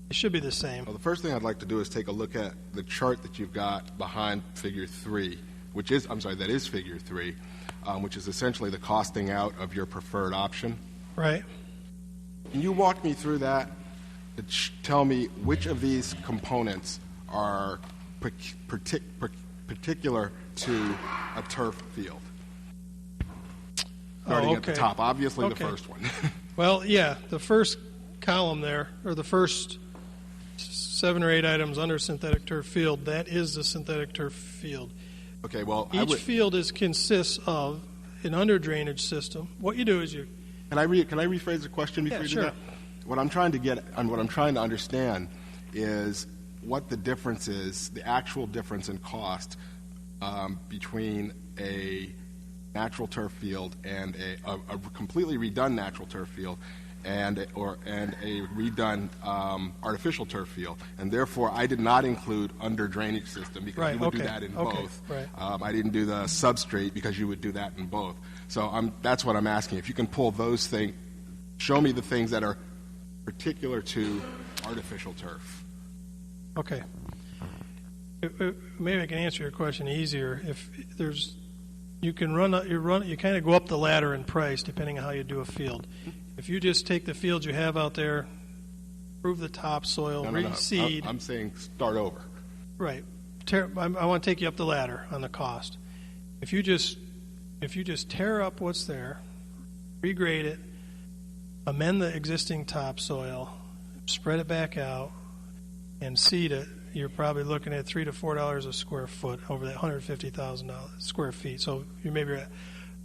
It should be the same. Well, the first thing I'd like to do is take a look at the chart that you've got behind Figure 3, that is Figure 3, which is essentially the costing out of your preferred option. Right. Can you walk me through that to tell me which of these components are particular to a turf field? Starting at the top, obviously the first one. Well, yeah, the first column there, or the first 7 or 8 items under synthetic turf field, that is the synthetic turf field. Okay, well, each field consists of an under drainage system. What you do is you. Can I rephrase the question before you do that? What I'm trying to get and what I'm trying to understand is what the difference is, the actual difference in cost between a natural turf field and a completely redone natural turf field and a redone artificial turf field. And therefore, I did not include under drainage system because you would do that in both. Right. I didn't do the substrate because you would do that in both. So that's what I'm asking. If you can pull those things, show me the things that are particular to artificial turf. Okay. Maybe I can answer your question easier. If there's, you kind of go up the ladder in price depending on how you do a field. If you just take the fields you have out there, improve the topsoil, reseed. I'm saying start over. Right. I want to take you up the ladder on the cost. If you just tear up what's there, regrade it, amend the existing topsoil, spread it back out, and seed it, you're probably looking at $3 to $4 a square foot over that 150,000 square feet. So maybe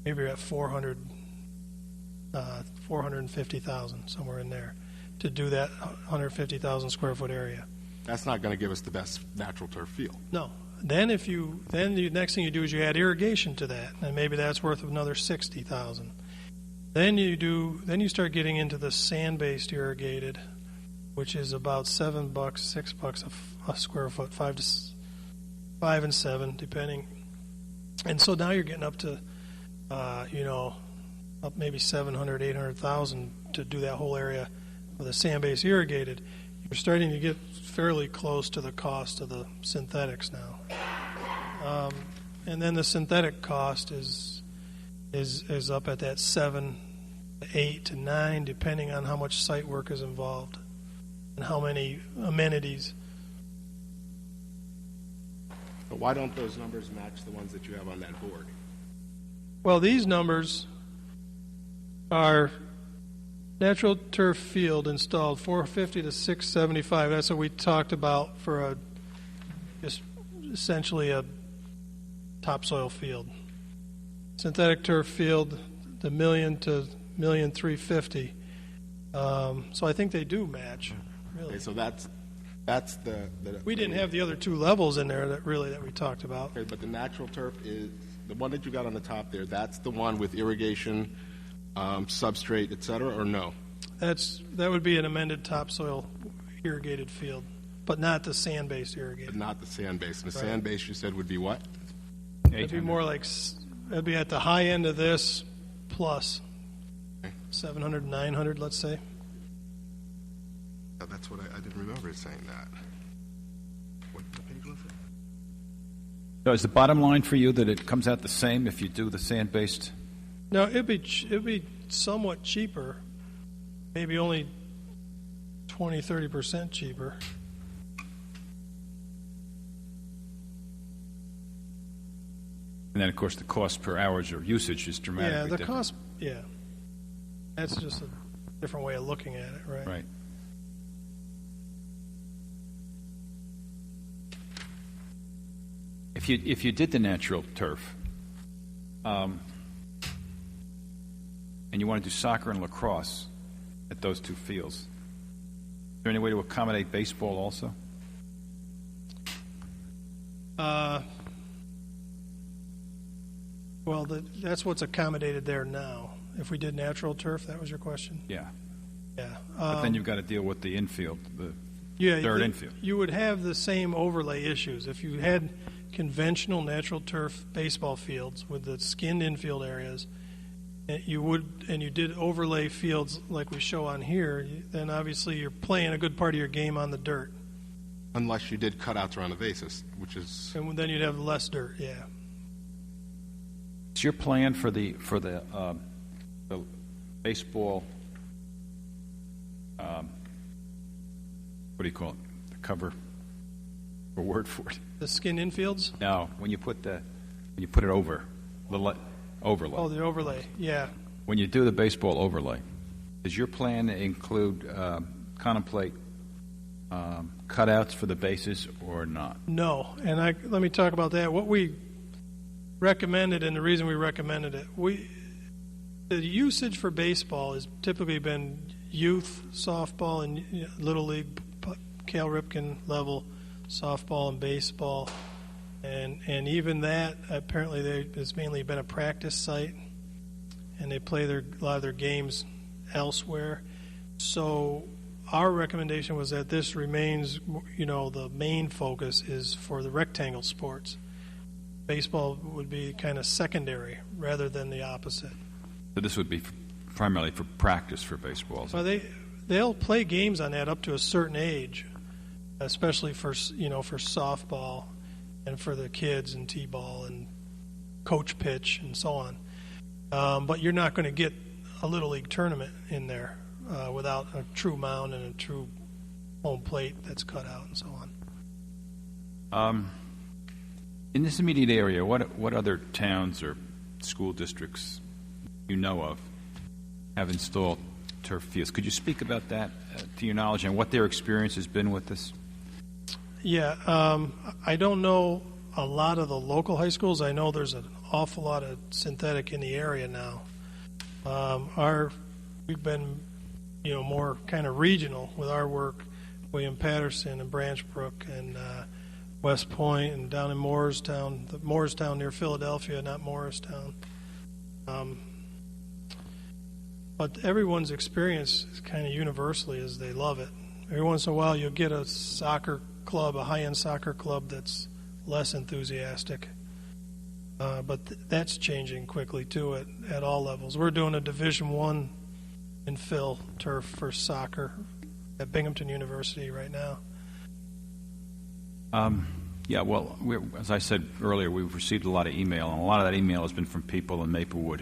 you're at 450,000 somewhere in there to do that 150,000 square foot area. That's not going to give us the best natural turf field. No. Then the next thing you do is you add irrigation to that, and maybe that's worth another 60,000. Then you start getting into the sand-based irrigated, which is about $7, $6 a square foot, 5 and 7 depending. And so now you're getting up to, up maybe 700, 800,000 to do that whole area with a sand-based irrigated. You're starting to get fairly close to the cost of the synthetics now. And then the synthetic cost is up at that 7 to 8 to 9, depending on how much site work is involved and how many amenities. But why don't those numbers match the ones that you have on that board? Well, these numbers are natural turf field installed 450 to 675. That's what we talked about for just essentially a topsoil field. Synthetic turf field, the $1 million to $1,350,000. So I think they do match. Really. Okay, so that's the we didn't have the other two levels in there that we talked about. Okay, but the natural turf is the one that you got on the top there. That's the one with irrigation, substrate, etc., or no? That would be an amended topsoil irrigated field, but not the sand-based irrigated. But not the sand-based. The sand-based you said would be what? It'd be more like it'd be at the high end of this plus 700, 900, let's say. That's what I didn't remember it saying that. What page was it? So is the bottom line for you that it comes out the same if you do the sand-based? No, it'd be somewhat cheaper, maybe only 20, 30% cheaper. And then, of course, the cost per hours or usage is dramatically different. Yeah, the cost, that's just a different way of looking at it, right? Right. If you did the natural turf, and you want to do soccer and lacrosse at those two fields, is there any way to accommodate baseball also? Well, that's what's accommodated there now. If we did natural turf, that was your question? Yeah. Yeah. But then you've got to deal with the infield, the third infield. You would have the same overlay issues. If you had conventional natural turf baseball fields with the skinned infield areas, and you did overlay fields like we show on here, then obviously you're playing a good part of your game on the dirt. Unless you did cutouts around the bases, which is... And then you'd have less dirt, yeah. Is your plan for the baseball, what do you call it, the cover, a word for it? The skin infields? No, when you put it over, the overlay. Oh, the overlay, yeah. When you do the baseball overlay, does your plan include, contemplate cutouts for the bases or not? No, and let me talk about that. What we recommended, and the reason we recommended it, the usage for baseball has typically been youth softball and little league, Cal Ripken level softball and baseball, and even that apparently it's mainly been a practice site, and they play a lot of their games elsewhere. So our recommendation was that this remains, the main focus is for the rectangle sports. Baseball would be kind of secondary rather than the opposite. So this would be primarily for practice for baseball. Well, they'll play games on that up to a certain age, especially for softball and for the kids and t-ball and coach pitch and so on. But you're not going to get a little league tournament in there without a true mound and a true home plate that's cut out and so on. In this immediate area, what other towns or school districts you know of have installed turf fields? Could you speak about that, to your knowledge, and what their experience has been with this? Yeah, I don't know a lot of the local high schools. I know there's an awful lot of synthetic in the area now. We've been, more kind of regional with our work. William Patterson and Branchbrook and West Point and down in Moorestown, near Philadelphia, not Morristown. But everyone's experience is kind of universally is they love it. Every once in a while you'll get a soccer club, a high-end soccer club that's less enthusiastic. But that's changing quickly, too, at all levels. We're doing a Division I in Phil turf for soccer at Binghamton University right now. Yeah, well, as I said earlier, we've received a lot of email, and a lot of that email has been from people in Maplewood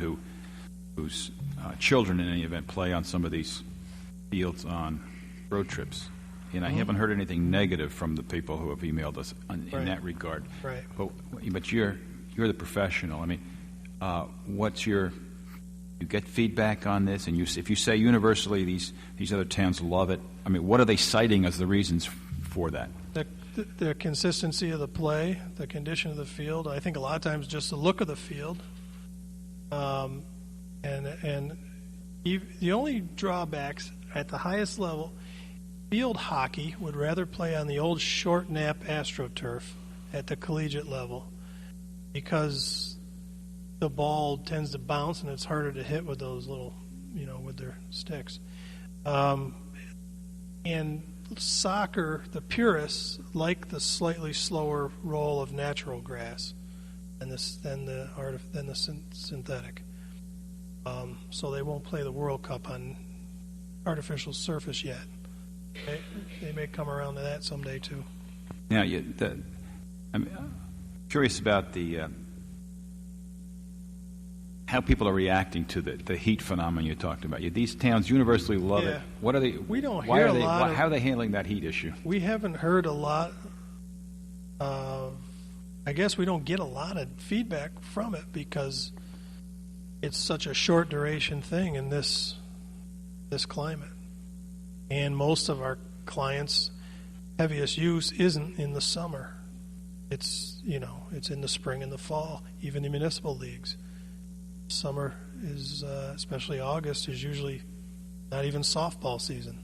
whose children, in any event, play on some of these fields on road trips. And I haven't heard anything negative from the people who have emailed us in that regard. Right. But you're the professional. I mean, you get feedback on this, and if you say universally these other towns love it, I mean, what are they citing as the reasons for that? The consistency of the play, the condition of the field. I think a lot of times just the look of the field, and the only drawbacks at the highest level, field hockey would rather play on the old short nap AstroTurf at the collegiate level because the ball tends to bounce and it's harder to hit with those little, with their sticks. And soccer, the purists like the slightly slower roll of natural grass than the synthetic. So they won't play the World Cup on artificial surface yet. They may come around to that someday too. Now, I'm curious about how people are reacting to the heat phenomenon you talked about. These towns universally love it. What are they? We don't hear a lot. How are they handling that heat issue? We haven't heard a lot. I guess we don't get a lot of feedback from it because it's such a short duration thing in this climate. And most of our clients' heaviest use isn't in the summer. It's in the spring and the fall, even the municipal leagues. Summer is, especially August, is usually not even softball season.